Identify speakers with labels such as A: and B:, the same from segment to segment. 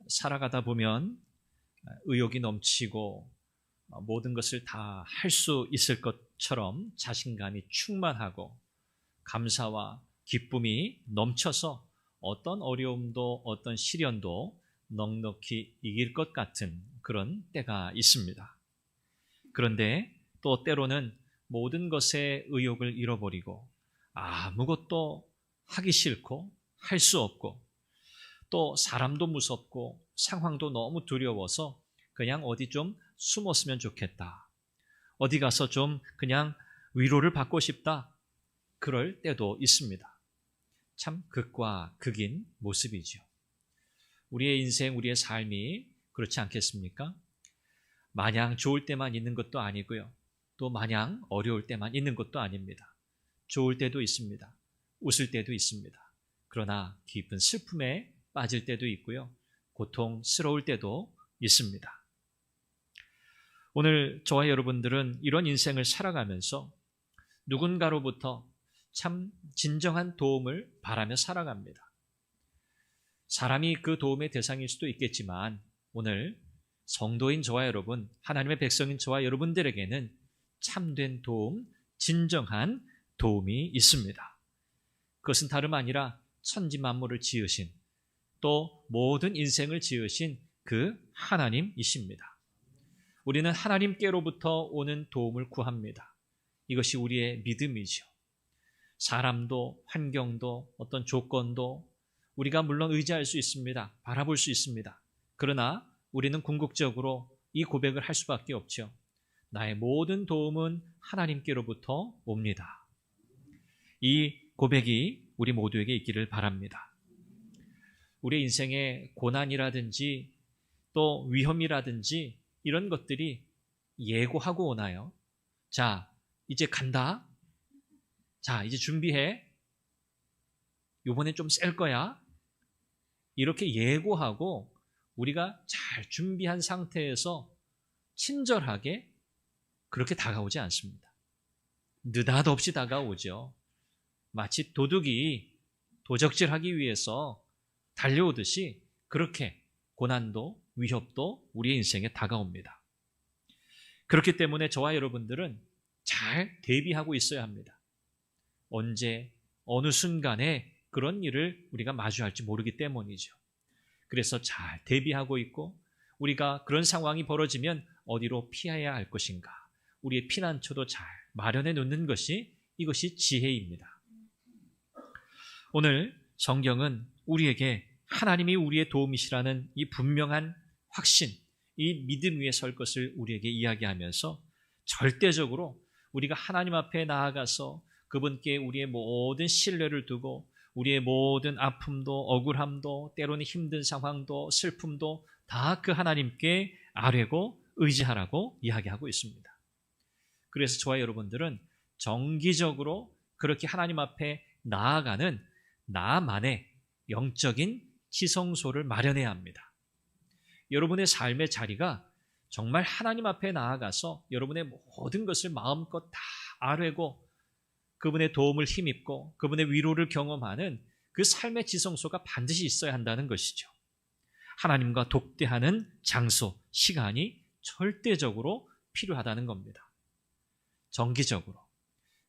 A: 살아가다 보면 의욕이 넘치고 모든 것을 다 할 수 있을 것처럼 자신감이 충만하고 감사와 기쁨이 넘쳐서 어떤 어려움도 어떤 시련도 넉넉히 이길 것 같은 그런 때가 있습니다. 그런데 또 때로는 모든 것에 의욕을 잃어버리고 아무것도 하기 싫고 할 수 없고 또 사람도 무섭고 상황도 너무 두려워서 그냥 어디 좀 숨었으면 좋겠다. 어디 가서 좀 그냥 위로를 받고 싶다. 그럴 때도 있습니다. 참 극과 극인 모습이죠. 우리의 인생, 우리의 삶이 그렇지 않겠습니까? 마냥 좋을 때만 있는 것도 아니고요. 또 마냥 어려울 때만 있는 것도 아닙니다. 좋을 때도 있습니다. 웃을 때도 있습니다. 그러나 깊은 슬픔에 빠질 때도 있고요. 고통스러울 때도 있습니다. 오늘 저와 여러분들은 이런 인생을 살아가면서 누군가로부터 참 진정한 도움을 바라며 살아갑니다. 사람이 그 도움의 대상일 수도 있겠지만 오늘 성도인 저와 여러분, 하나님의 백성인 저와 여러분들에게는 참된 도움, 진정한 도움이 있습니다. 그것은 다름 아니라 천지 만물을 지으신 또 모든 인생을 지으신 그 하나님이십니다. 우리는 하나님께로부터 오는 도움을 구합니다. 이것이 우리의 믿음이죠. 사람도 환경도 어떤 조건도 우리가 물론 의지할 수 있습니다. 바라볼 수 있습니다. 그러나 우리는 궁극적으로 이 고백을 할 수밖에 없죠. 나의 모든 도움은 하나님께로부터 옵니다. 이 고백이 우리 모두에게 있기를 바랍니다. 우리 인생의 고난이라든지 또 위험이라든지 이런 것들이 예고하고 오나요? 자, 이제 간다. 자, 이제 준비해. 요번엔 좀 셀 거야. 이렇게 예고하고 우리가 잘 준비한 상태에서 친절하게 그렇게 다가오지 않습니다. 느닷없이 다가오죠. 마치 도둑이 도적질하기 위해서 달려오듯이 그렇게 고난도 위협도 우리의 인생에 다가옵니다. 그렇기 때문에 저와 여러분들은 잘 대비하고 있어야 합니다. 언제 어느 순간에 그런 일을 우리가 마주할지 모르기 때문이죠. 그래서 잘 대비하고 있고 우리가 그런 상황이 벌어지면 어디로 피해야 할 것인가 우리의 피난처도 잘 마련해 놓는 것이 이것이 지혜입니다. 오늘 성경은 우리에게 하나님이 우리의 도움이시라는 이 분명한 확신, 이 믿음 위에 설 것을 우리에게 이야기하면서 절대적으로 우리가 하나님 앞에 나아가서 그분께 우리의 모든 신뢰를 두고 우리의 모든 아픔도 억울함도 때로는 힘든 상황도 슬픔도 다 그 하나님께 아뢰고 의지하라고 이야기하고 있습니다. 그래서 저와 여러분들은 정기적으로 그렇게 하나님 앞에 나아가는 나만의 영적인 지성소를 마련해야 합니다. 여러분의 삶의 자리가 정말 하나님 앞에 나아가서 여러분의 모든 것을 마음껏 다 아뢰고 그분의 도움을 힘입고 그분의 위로를 경험하는 그 삶의 지성소가 반드시 있어야 한다는 것이죠. 하나님과 독대하는 장소, 시간이 절대적으로 필요하다는 겁니다. 정기적으로.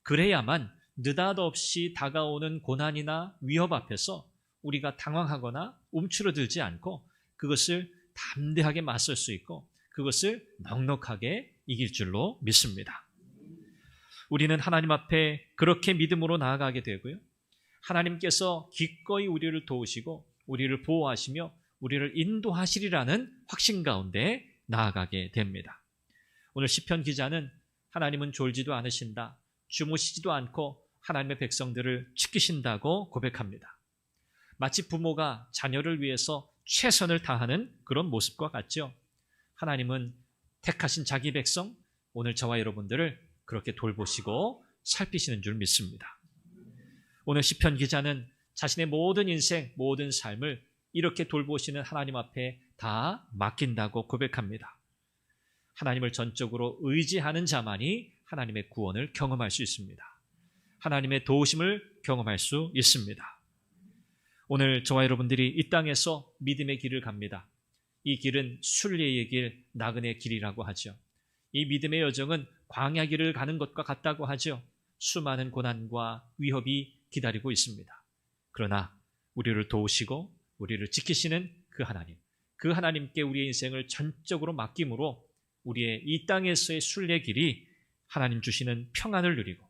A: 그래야만 느닷없이 다가오는 고난이나 위협 앞에서 우리가 당황하거나 움츠러들지 않고 그것을 담대하게 맞설 수 있고 그것을 넉넉하게 이길 줄로 믿습니다. 우리는 하나님 앞에 그렇게 믿음으로 나아가게 되고요. 하나님께서 기꺼이 우리를 도우시고 우리를 보호하시며 우리를 인도하시리라는 확신 가운데 나아가게 됩니다. 오늘 시편 기자는 하나님은 졸지도 않으신다. 주무시지도 않고 하나님의 백성들을 지키신다고 고백합니다. 마치 부모가 자녀를 위해서 최선을 다하는 그런 모습과 같죠. 하나님은 택하신 자기 백성, 오늘 저와 여러분들을 그렇게 돌보시고 살피시는 줄 믿습니다. 오늘 시편 기자는 자신의 모든 인생, 모든 삶을 이렇게 돌보시는 하나님 앞에 다 맡긴다고 고백합니다. 하나님을 전적으로 의지하는 자만이 하나님의 구원을 경험할 수 있습니다. 하나님의 도우심을 경험할 수 있습니다. 오늘 저와 여러분들이 이 땅에서 믿음의 길을 갑니다. 이 길은 순례의 길, 나그네 길이라고 하죠. 이 믿음의 여정은 광야 길을 가는 것과 같다고 하죠. 수많은 고난과 위협이 기다리고 있습니다. 그러나 우리를 도우시고 우리를 지키시는 그 하나님께 우리의 인생을 전적으로 맡김으로 우리의 이 땅에서의 순례 길이 하나님 주시는 평안을 누리고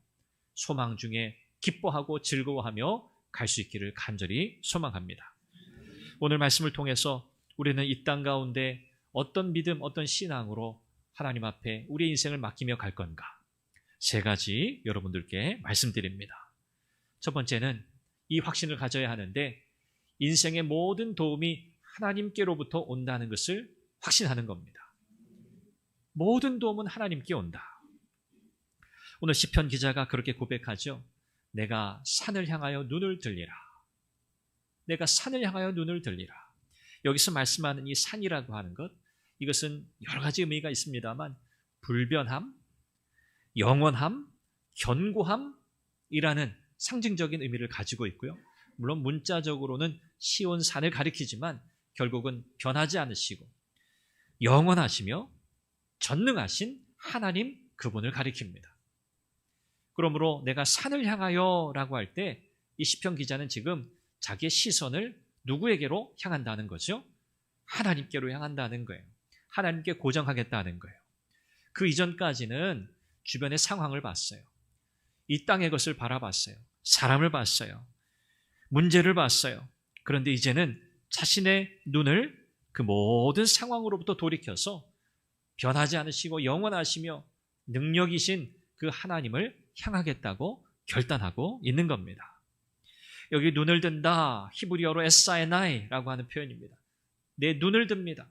A: 소망 중에 기뻐하고 즐거워하며 갈 수 있기를 간절히 소망합니다. 오늘 말씀을 통해서 우리는 이 땅 가운데 어떤 믿음, 어떤 신앙으로 하나님 앞에 우리의 인생을 맡기며 갈 건가? 3가지 여러분들께 말씀드립니다. 첫 번째는 이 확신을 가져야 하는데 인생의 모든 도움이 하나님께로부터 온다는 것을 확신하는 겁니다. 모든 도움은 하나님께 온다. 오늘 시편 기자가 그렇게 고백하죠. 내가 산을 향하여 눈을 들리라. 내가 산을 향하여 눈을 들리라. 여기서 말씀하는 이 산이라고 하는 것, 이것은 여러 가지 의미가 있습니다만 불변함, 영원함, 견고함이라는 상징적인 의미를 가지고 있고요. 물론 문자적으로는 시온산을 가리키지만 결국은 변하지 않으시고 영원하시며 전능하신 하나님 그분을 가리킵니다. 그러므로 내가 산을 향하여 라고 할 때 이 시편 기자는 지금 자기의 시선을 누구에게로 향한다는 거죠? 하나님께로 향한다는 거예요. 하나님께 고정하겠다는 거예요. 그 이전까지는 주변의 상황을 봤어요. 이 땅의 것을 바라봤어요. 사람을 봤어요. 문제를 봤어요. 그런데 이제는 자신의 눈을 그 모든 상황으로부터 돌이켜서 변하지 않으시고 영원하시며 능력이신 그 하나님을 향하겠다고 결단하고 있는 겁니다. 여기 눈을 든다, 히브리어로 에사에나이라고 하는 표현입니다. 내 눈을 듭니다.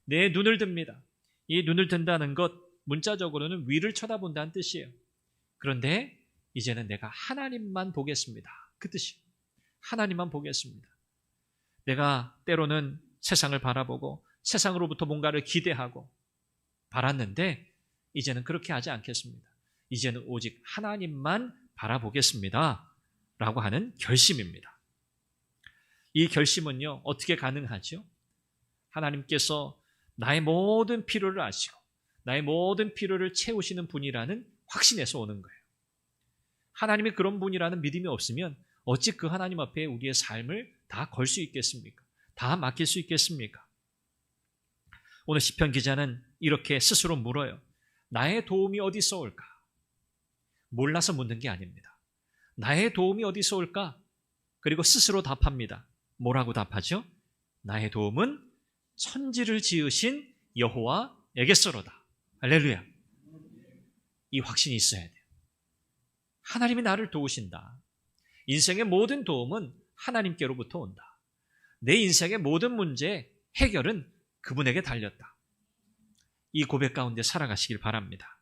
A: 내 눈을 듭니다. 이 눈을 든다는 것 문자적으로는 위를 쳐다본다는 뜻이에요. 그런데 이제는 내가 하나님만 보겠습니다. 그 뜻이에요. 하나님만 보겠습니다. 내가 때로는 세상을 바라보고 세상으로부터 뭔가를 기대하고 바랐는데 이제는 그렇게 하지 않겠습니다. 이제는 오직 하나님만 바라보겠습니다. 라고 하는 결심입니다. 이 결심은요, 어떻게 가능하죠? 하나님께서 나의 모든 필요를 아시고 나의 모든 필요를 채우시는 분이라는 확신에서 오는 거예요. 하나님이 그런 분이라는 믿음이 없으면 어찌 그 하나님 앞에 우리의 삶을 다 걸 수 있겠습니까? 다 맡길 수 있겠습니까? 오늘 시편 기자는 이렇게 스스로 물어요. 나의 도움이 어디서 올까? 몰라서 묻는 게 아닙니다. 나의 도움이 어디서 올까? 그리고 스스로 답합니다. 뭐라고 답하죠? 나의 도움은 천지를 지으신 여호와에게서로다. 할렐루야. 이 확신이 있어야 돼요. 하나님이 나를 도우신다. 인생의 모든 도움은 하나님께로부터 온다. 내 인생의 모든 문제의 해결은 그분에게 달렸다. 이 고백 가운데 살아가시길 바랍니다.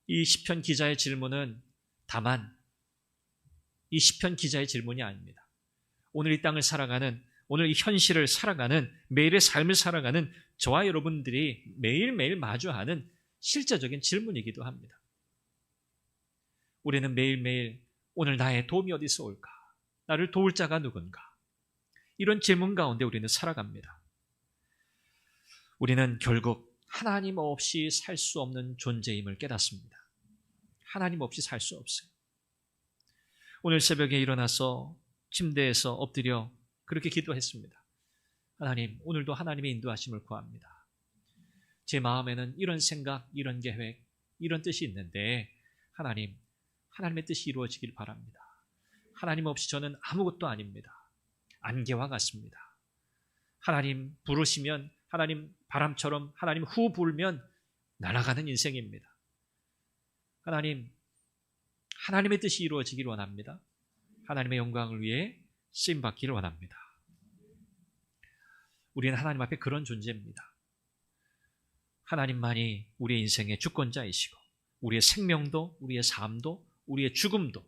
A: 이 시편 기자의 질문은 다만 이 시편 기자의 질문이 아닙니다. 오늘 이 땅을 살아가는, 오늘 이 현실을 살아가는, 매일의 삶을 살아가는 저와 여러분들이 매일매일 마주하는 실제적인 질문이기도 합니다. 우리는 매일매일 오늘 나의 도움이 어디서 올까? 나를 도울 자가 누군가? 이런 질문 가운데 우리는 살아갑니다. 우리는 결국 하나님 없이 살 수 없는 존재임을 깨닫습니다. 하나님 없이 살 수 없어요. 오늘 새벽에 일어나서 침대에서 엎드려 그렇게 기도했습니다. 하나님, 오늘도 하나님의 인도하심을 구합니다. 제 마음에는 이런 생각, 이런 계획, 이런 뜻이 있는데 하나님, 하나님의 뜻이 이루어지길 바랍니다. 하나님 없이 저는 아무것도 아닙니다. 안개와 같습니다. 하나님 부르시면, 하나님 바람처럼 하나님 후 불면 날아가는 인생입니다. 하나님, 하나님의 뜻이 이루어지길 원합니다. 하나님의 영광을 위해 쓰임받기를 원합니다. 우리는 하나님 앞에 그런 존재입니다. 하나님만이 우리의 인생의 주권자이시고 우리의 생명도, 우리의 삶도, 우리의 죽음도,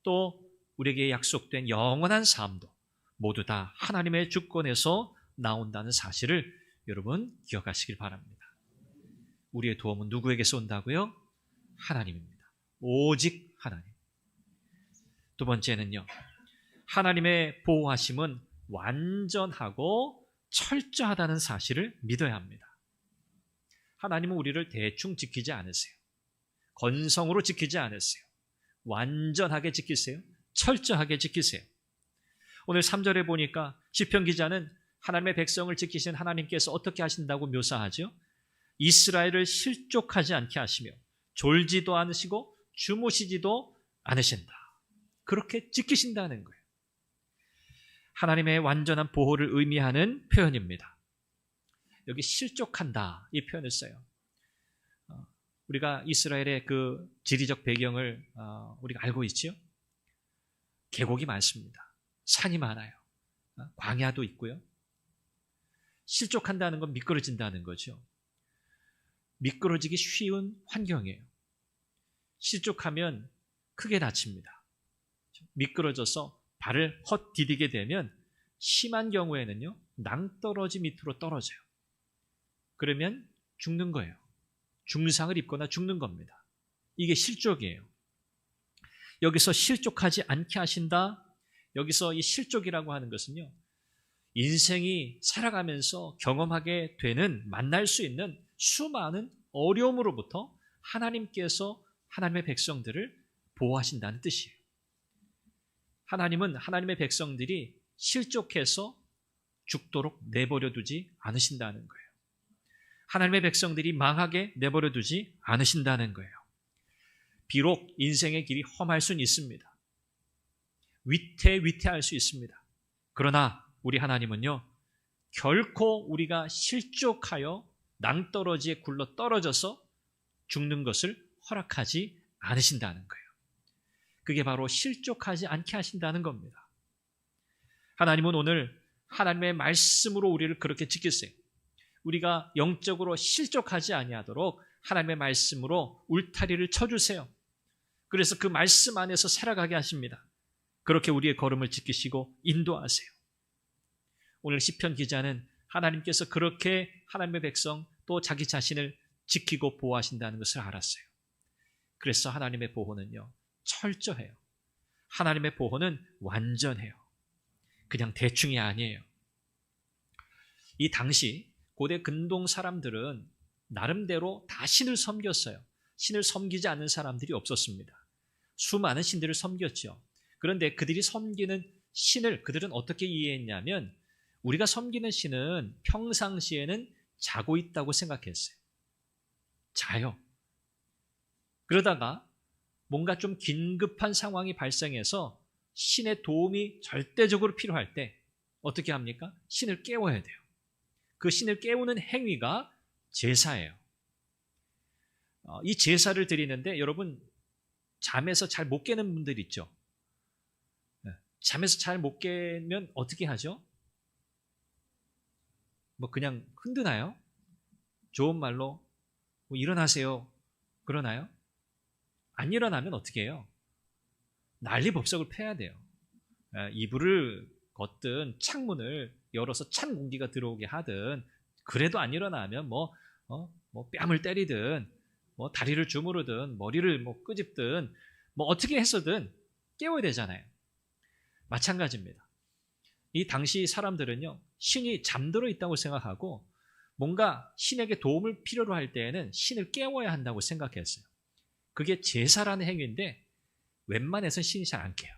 A: 또 우리에게 약속된 영원한 삶도 모두 다 하나님의 주권에서 나온다는 사실을 여러분 기억하시길 바랍니다. 우리의 도움은 누구에게서 온다고요? 하나님입니다. 오직 하나님. 두 번째는요, 하나님의 보호하심은 완전하고 철저하다는 사실을 믿어야 합니다. 하나님은 우리를 대충 지키지 않으세요. 건성으로 지키지 않으세요. 완전하게 지키세요. 철저하게 지키세요. 오늘 3절에 보니까 시편 기자는 하나님의 백성을 지키신 하나님께서 어떻게 하신다고 묘사하죠? 이스라엘을 실족하지 않게 하시며 졸지도 않으시고 주무시지도 않으신다. 그렇게 지키신다는 거예요. 하나님의 완전한 보호를 의미하는 표현입니다. 여기 실족한다 이 표현을 써요. 우리가 이스라엘의 그 지리적 배경을 우리가 알고 있지요. 계곡이 많습니다. 산이 많아요. 광야도 있고요. 실족한다는 건 미끄러진다는 거죠. 미끄러지기 쉬운 환경이에요. 실족하면 크게 다칩니다. 미끄러져서 발을 헛디디게 되면 심한 경우에는요, 낭떠러지 밑으로 떨어져요. 그러면 죽는 거예요. 중상을 입거나 죽는 겁니다. 이게 실족이에요. 여기서 실족하지 않게 하신다. 여기서 이 실족이라고 하는 것은요, 인생이 살아가면서 경험하게 되는, 만날 수 있는 수많은 어려움으로부터 하나님께서 하나님의 백성들을 보호하신다는 뜻이에요. 하나님은 하나님의 백성들이 실족해서 죽도록 내버려 두지 않으신다는 거예요. 하나님의 백성들이 망하게 내버려 두지 않으신다는 거예요. 비록 인생의 길이 험할 수는 있습니다. 위태위태할 수 있습니다. 그러나 우리 하나님은요, 결코 우리가 실족하여 낭떠러지에 굴러 떨어져서 죽는 것을 허락하지 않으신다는 거예요. 그게 바로 실족하지 않게 하신다는 겁니다. 하나님은 오늘 하나님의 말씀으로 우리를 그렇게 지키세요. 우리가 영적으로 실족하지 아니하도록 하나님의 말씀으로 울타리를 쳐주세요. 그래서 그 말씀 안에서 살아가게 하십니다. 그렇게 우리의 걸음을 지키시고 인도하세요. 오늘 시편 기자는 하나님께서 그렇게 하나님의 백성 또 자기 자신을 지키고 보호하신다는 것을 알았어요. 그래서 하나님의 보호는요, 철저해요. 하나님의 보호는 완전해요. 그냥 대충이 아니에요. 이 당시 고대 근동 사람들은 나름대로 다 신을 섬겼어요. 신을 섬기지 않는 사람들이 없었습니다. 수많은 신들을 섬겼죠. 그런데 그들이 섬기는 신을 그들은 어떻게 이해했냐면, 우리가 섬기는 신은 평상시에는 자고 있다고 생각했어요. 자요. 그러다가 뭔가 좀 긴급한 상황이 발생해서 신의 도움이 절대적으로 필요할 때 어떻게 합니까? 신을 깨워야 돼요. 그 신을 깨우는 행위가 제사예요. 이 제사를 드리는데 여러분, 잠에서 잘 못 깨는 분들 있죠? 잠에서 잘 못 깨면 어떻게 하죠? 뭐 그냥 흔드나요? 좋은 말로 뭐 일어나세요 그러나요? 안 일어나면 어떻게 해요? 난리법석을 펴야 돼요. 이불을 걷든 창문을 열어서 찬 공기가 들어오게 하든, 그래도 안 일어나면 뭐 뺨을 때리든 뭐 다리를 주무르든 머리를 뭐 끄집든 뭐 어떻게 해서든 깨워야 되잖아요. 마찬가지입니다. 이 당시 사람들은요, 신이 잠들어 있다고 생각하고 뭔가 신에게 도움을 필요로 할 때에는 신을 깨워야 한다고 생각했어요. 그게 제사라는 행위인데 웬만해서는 신이 잘 안 깨요.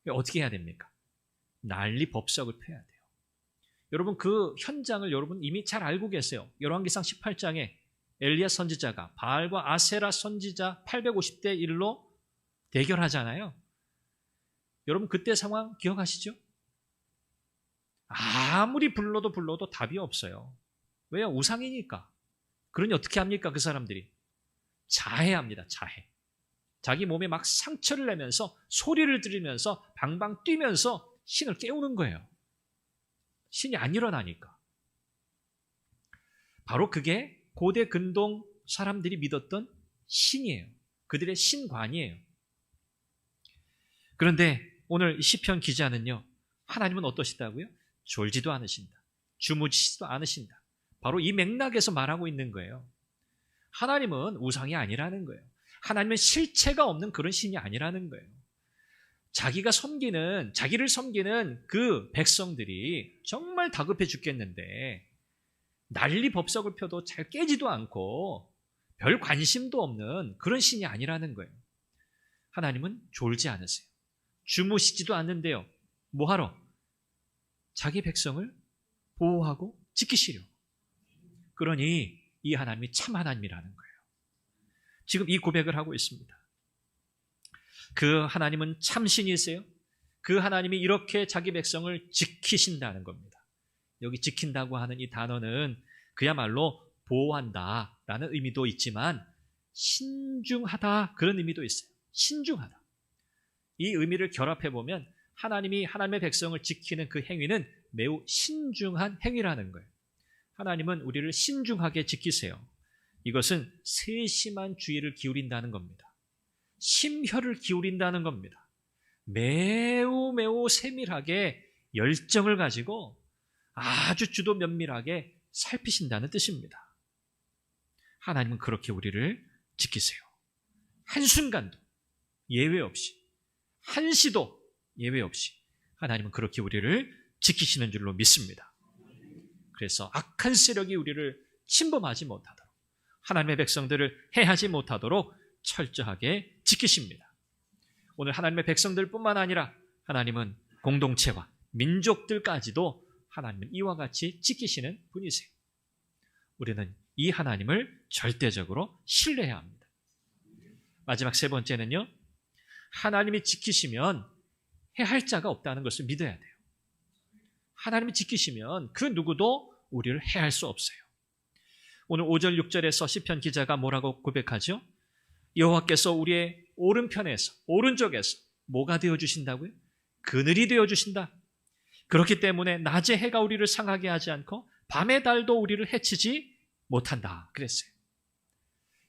A: 어떻게 해야 됩니까? 난리법석을 펴야 돼요. 여러분, 그 현장을 여러분 이미 잘 알고 계세요. 열왕기상 18장에 엘리야 선지자가 바알과 아세라 선지자 850대 1로 대결하잖아요. 여러분 그때 상황 기억하시죠? 아무리 불러도 답이 없어요. 왜요? 우상이니까. 그러니 어떻게 합니까? 그 사람들이 자해합니다. 자해. 자기 몸에 막 상처를 내면서 소리를 지르면서 방방 뛰면서 신을 깨우는 거예요. 신이 안 일어나니까. 바로 그게 고대 근동 사람들이 믿었던 신이에요. 그들의 신관이에요. 그런데 오늘 시편 기자는요, 하나님은 어떠시다고요? 졸지도 않으신다. 주무시지도 않으신다. 바로 이 맥락에서 말하고 있는 거예요. 하나님은 우상이 아니라는 거예요. 하나님은 실체가 없는 그런 신이 아니라는 거예요. 자기를 섬기는 그 백성들이 정말 다급해 죽겠는데 난리 법석을 펴도 잘 깨지도 않고 별 관심도 없는 그런 신이 아니라는 거예요. 하나님은 졸지 않으세요. 주무시지도 않는데요. 뭐하러? 자기 백성을 보호하고 지키시려. 그러니 이 하나님이 참 하나님이라는 거예요. 지금 이 고백을 하고 있습니다. 그 하나님은 참신이세요. 그 하나님이 이렇게 자기 백성을 지키신다는 겁니다. 여기 지킨다고 하는 이 단어는 그야말로 보호한다라는 의미도 있지만 신중하다 그런 의미도 있어요. 신중하다. 이 의미를 결합해보면 하나님이 하나님의 백성을 지키는 그 행위는 매우 신중한 행위라는 거예요. 하나님은 우리를 신중하게 지키세요. 이것은 세심한 주의를 기울인다는 겁니다. 심혈을 기울인다는 겁니다. 매우 세밀하게 열정을 가지고 아주 주도 면밀하게 살피신다는 뜻입니다. 하나님은 그렇게 우리를 지키세요. 한순간도 예외 없이, 한시도 예외 없이 하나님은 그렇게 우리를 지키시는 줄로 믿습니다. 그래서 악한 세력이 우리를 침범하지 못하도록, 하나님의 백성들을 해하지 못하도록 철저하게 지키십니다. 오늘 하나님의 백성들뿐만 아니라 하나님은 공동체와 민족들까지도 하나님은 이와 같이 지키시는 분이세요. 우리는 이 하나님을 절대적으로 신뢰해야 합니다. 마지막 세 번째는요, 하나님이 지키시면 해할 자가 없다는 것을 믿어야 돼요. 하나님이 지키시면 그 누구도 우리를 해할 수 없어요. 오늘 5절 6절에서 시편 기자가 뭐라고 고백하죠? 여호와께서 우리의 오른편에서, 오른쪽에서 뭐가 되어주신다고요? 그늘이 되어주신다. 그렇기 때문에 낮의 해가 우리를 상하게 하지 않고 밤의 달도 우리를 해치지 못한다 그랬어요.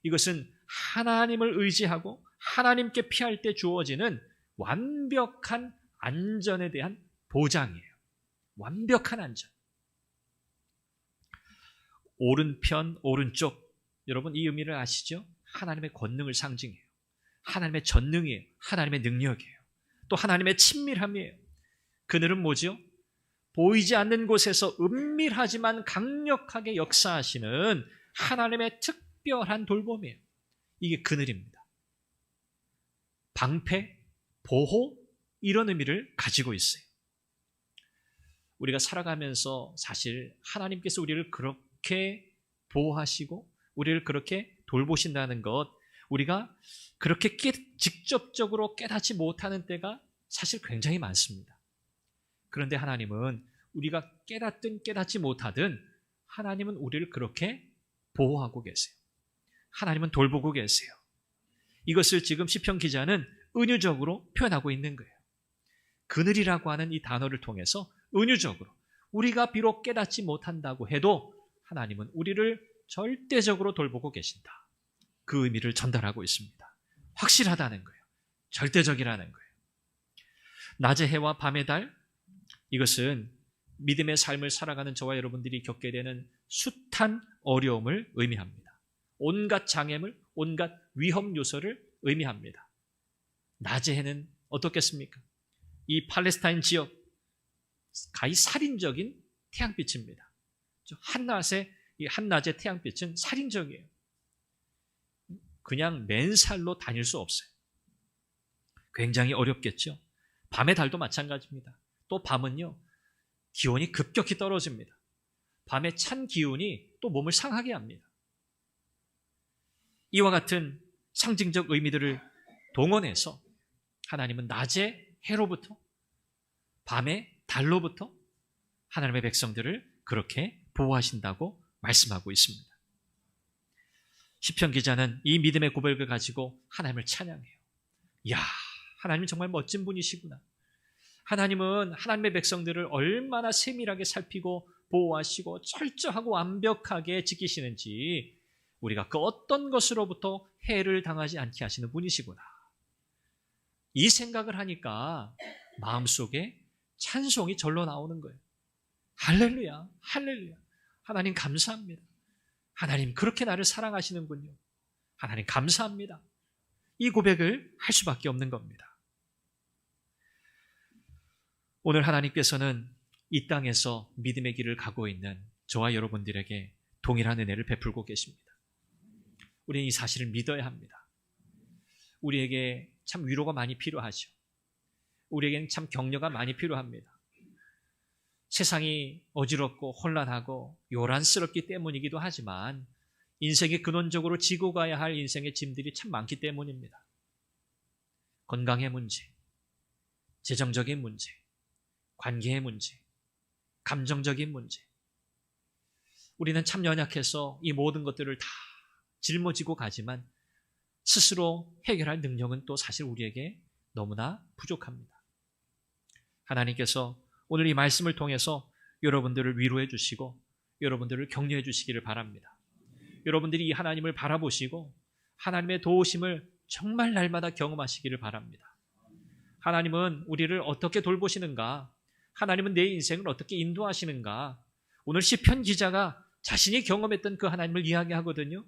A: 이것은 하나님을 의지하고 하나님께 피할 때 주어지는 완벽한 안전에 대한 보장이에요. 완벽한 안전. 오른편, 오른쪽, 여러분 이 의미를 아시죠? 하나님의 권능을 상징해요. 하나님의 전능이에요. 하나님의 능력이에요. 또 하나님의 친밀함이에요. 그늘은 뭐죠? 보이지 않는 곳에서 은밀하지만 강력하게 역사하시는 하나님의 특별한 돌봄이에요. 이게 그늘입니다. 방패, 보호, 이런 의미를 가지고 있어요. 우리가 살아가면서 사실 하나님께서 우리를 그렇게 보호하시고 우리를 그렇게 돌보신다는 것, 우리가 그렇게 직접적으로 깨닫지 못하는 때가 사실 굉장히 많습니다. 그런데 하나님은 우리가 깨닫든 깨닫지 못하든 하나님은 우리를 그렇게 보호하고 계세요. 하나님은 돌보고 계세요. 이것을 지금 시편 기자는 은유적으로 표현하고 있는 거예요. 그늘이라고 하는 이 단어를 통해서 은유적으로 우리가 비록 깨닫지 못한다고 해도 하나님은 우리를 절대적으로 돌보고 계신다. 그 의미를 전달하고 있습니다. 확실하다는 거예요. 절대적이라는 거예요. 낮의 해와 밤의 달, 이것은 믿음의 삶을 살아가는 저와 여러분들이 겪게 되는 숱한 어려움을 의미합니다. 온갖 장애물, 온갖 위험 요소를 의미합니다. 낮의 해는 어떻겠습니까? 이 팔레스타인 지역 가히 살인적인 태양빛입니다. 한낮의 태양빛은 살인적이에요. 그냥 맨살로 다닐 수 없어요. 굉장히 어렵겠죠. 밤의 달도 마찬가지입니다. 또 밤은요, 기온이 급격히 떨어집니다. 밤에 찬 기운이 또 몸을 상하게 합니다. 이와 같은 상징적 의미들을 동원해서 하나님은 낮의 해로부터 밤의 달로부터 하나님의 백성들을 그렇게 보호하신다고 말씀하고 있습니다. 시편 기자는 이 믿음의 고백을 가지고 하나님을 찬양해요. 이야, 하나님은 정말 멋진 분이시구나. 하나님은 하나님의 백성들을 얼마나 세밀하게 살피고 보호하시고 철저하고 완벽하게 지키시는지 우리가 그 어떤 것으로부터 해를 당하지 않게 하시는 분이시구나. 이 생각을 하니까 마음속에 찬송이 절로 나오는 거예요. 할렐루야, 할렐루야. 하나님 감사합니다. 하나님 그렇게 나를 사랑하시는군요. 하나님 감사합니다. 이 고백을 할 수밖에 없는 겁니다. 오늘 하나님께서는 이 땅에서 믿음의 길을 가고 있는 저와 여러분들에게 동일한 은혜를 베풀고 계십니다. 우리는 이 사실을 믿어야 합니다. 우리에게 참 위로가 많이 필요하죠. 우리에게는 참 격려가 많이 필요합니다. 세상이 어지럽고 혼란하고 요란스럽기 때문이기도 하지만 인생이 근원적으로 지고 가야 할 인생의 짐들이 참 많기 때문입니다. 건강의 문제, 재정적인 문제, 관계의 문제, 감정적인 문제. 우리는 참 연약해서 이 모든 것들을 다 짊어지고 가지만 스스로 해결할 능력은 또 사실 우리에게 너무나 부족합니다. 하나님께서 오늘 이 말씀을 통해서 여러분들을 위로해 주시고 여러분들을 격려해 주시기를 바랍니다. 여러분들이 이 하나님을 바라보시고 하나님의 도우심을 정말 날마다 경험하시기를 바랍니다. 하나님은 우리를 어떻게 돌보시는가? 하나님은 내 인생을 어떻게 인도하시는가? 오늘 시편 기자가 자신이 경험했던 그 하나님을 이야기하거든요.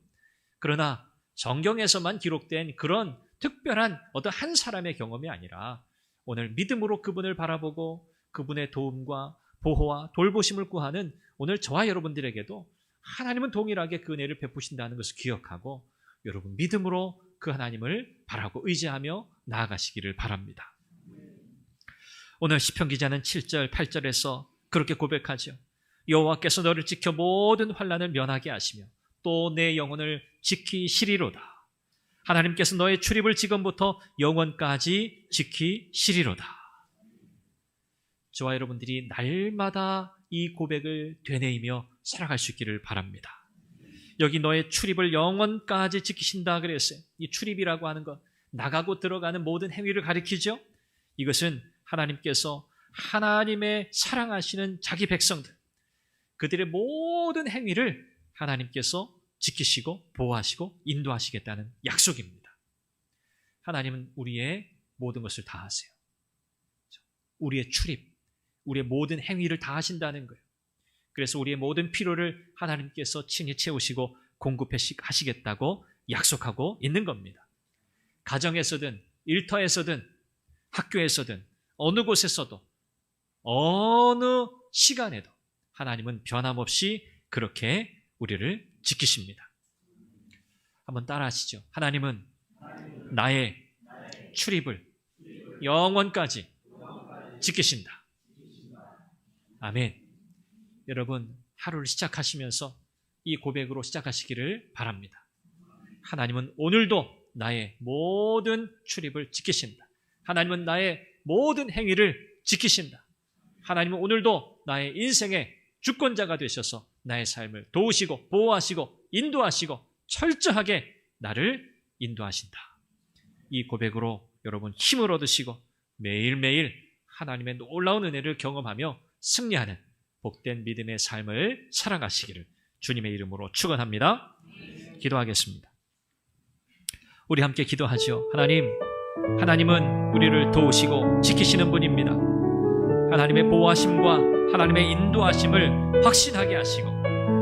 A: 그러나 성경에서만 기록된 그런 특별한 어떤 한 사람의 경험이 아니라 오늘 믿음으로 그분을 바라보고 그분의 도움과 보호와 돌보심을 구하는 오늘 저와 여러분들에게도 하나님은 동일하게 그 은혜를 베푸신다는 것을 기억하고 여러분 믿음으로 그 하나님을 바라고 의지하며 나아가시기를 바랍니다. 오늘 시편 기자는 7절, 8절에서 그렇게 고백하죠. 여호와께서 너를 지켜 모든 환난을 면하게 하시며 또 내 영혼을 지키시리로다. 하나님께서 너의 출입을 지금부터 영원까지 지키시리로다. 저와 여러분들이 날마다 이 고백을 되뇌이며 살아갈 수 있기를 바랍니다. 여기 너의 출입을 영원까지 지키신다 그랬어요. 이 출입이라고 하는 것, 나가고 들어가는 모든 행위를 가리키죠. 이것은 하나님께서 하나님의 사랑하시는 자기 백성들, 그들의 모든 행위를 하나님께서 지키시고 보호하시고 인도하시겠다는 약속입니다. 하나님은 우리의 모든 것을 다 하세요. 우리의 출입, 우리의 모든 행위를 다 하신다는 거예요. 그래서 우리의 모든 필요를 하나님께서 친히 채우시고 공급하시겠다고 약속하고 있는 겁니다. 가정에서든 일터에서든 학교에서든 어느 곳에서도 어느 시간에도 하나님은 변함없이 그렇게 우리를 지키십니다. 한번 따라 하시죠. 하나님은 나의 출입을 영원까지 지키신다. 아멘. 여러분 하루를 시작하시면서 이 고백으로 시작하시기를 바랍니다. 하나님은 오늘도 나의 모든 출입을 지키신다. 하나님은 나의 모든 행위를 지키신다. 하나님은 오늘도 나의 인생의 주권자가 되셔서 나의 삶을 도우시고 보호하시고 인도하시고 철저하게 나를 인도하신다. 이 고백으로 여러분 힘을 얻으시고 매일매일 하나님의 놀라운 은혜를 경험하며 승리하는 복된 믿음의 삶을 살아가시기를 주님의 이름으로 축원합니다. 기도하겠습니다. 우리 함께 기도하죠. 하나님은 우리를 도우시고 지키시는 분입니다. 하나님의 보호하심과 하나님의 인도하심을 확신하게 하시고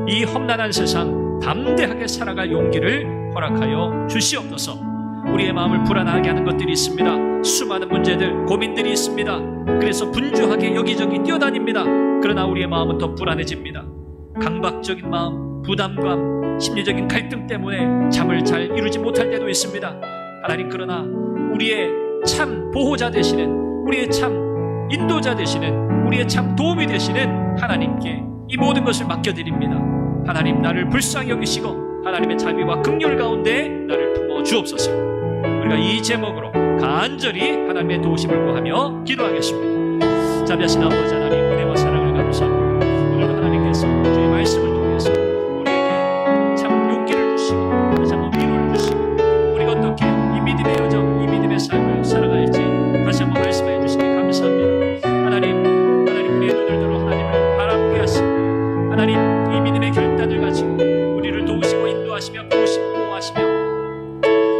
A: 이 험난한 세상 담대하게 살아갈 용기를 허락하여 주시옵소서. 우리의 마음을 불안하게 하는 것들이 있습니다. 수많은 문제들, 고민들이 있습니다. 그래서 분주하게 여기저기 뛰어다닙니다. 그러나 우리의 마음은 더 불안해집니다. 강박적인 마음, 부담감, 심리적인 갈등 때문에 잠을 잘 이루지 못할 때도 있습니다. 하나님, 그러나 우리의 참 보호자 되시는, 우리의 참 인도자 되시는, 우리의 참 도움이 되시는 하나님께 이 모든 것을 맡겨드립니다. 하나님, 나를 불쌍히 여기시고 하나님의 자비와 긍휼 가운데 나를 품어 주옵소서. 우리가 이 제목으로 간절히 하나님의 도우심을 구하며 기도하겠습니다. 자비하신 아버지 하나님, 은혜와 사랑을 감사합니다. 오늘도 하나님께서 주의 말씀을 통해서 우리에게 참 용기를 주시고 다시 한번 위로를 주시고 우리가 어떻게 이 믿음의 여정, 이 믿음의 삶을 살아갈지 다시 한번 말씀해 주시니 감사합니다. 하나님 우리의 눈을 들어 하나님을 바라보게 하시고 하나님 이 믿음의 결단을 가지고 우리를 도우시고 인도하시며 보호하시며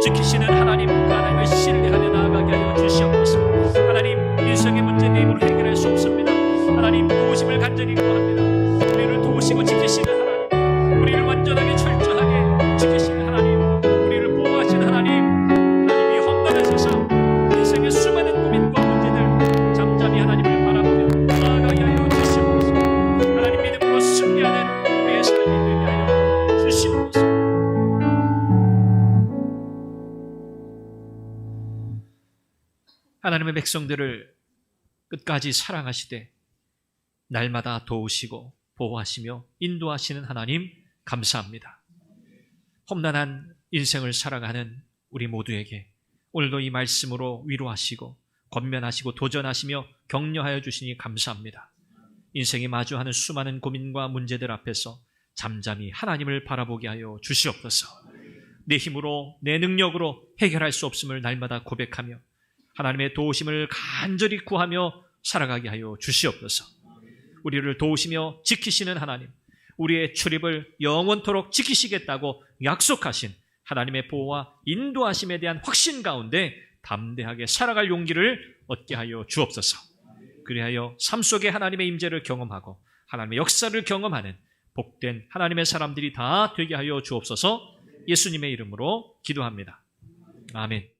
A: 지키시는 하나님, 그 하나님을 신뢰하며 나아가게 하여 주시옵소서. 하나님, 인생의 문제 내 힘으로 해결할 수 없습니다. 하나님, 도우심을 간절히 구합니다. 우리를 도우시고 지키시는 하나님, 우리를 완전하게 철저하게 지키시는 하나님, 우리를 보호하시는 하나님, 하나님이 험난한 세상 인생의 수많은 고민과 문제들 잠잠히 하나님을 바라보며 백성들을 끝까지 사랑하시되 날마다 도우시고 보호하시며 인도하시는 하나님 감사합니다. 험난한 인생을 살아가는 우리 모두에게 오늘도 이 말씀으로 위로하시고 권면하시고 도전하시며 격려하여 주시니 감사합니다. 인생이 마주하는 수많은 고민과 문제들 앞에서 잠잠히 하나님을 바라보게 하여 주시옵소서. 내 힘으로 내 능력으로 해결할 수 없음을 날마다 고백하며 하나님의 도우심을 간절히 구하며 살아가게 하여 주시옵소서. 우리를 도우시며 지키시는 하나님, 우리의 출입을 영원토록 지키시겠다고 약속하신 하나님의 보호와 인도하심에 대한 확신 가운데 담대하게 살아갈 용기를 얻게 하여 주옵소서. 그리하여 삶 속에 하나님의 임재를 경험하고 하나님의 역사를 경험하는 복된 하나님의 사람들이 다 되게 하여 주옵소서. 예수님의 이름으로 기도합니다. 아멘.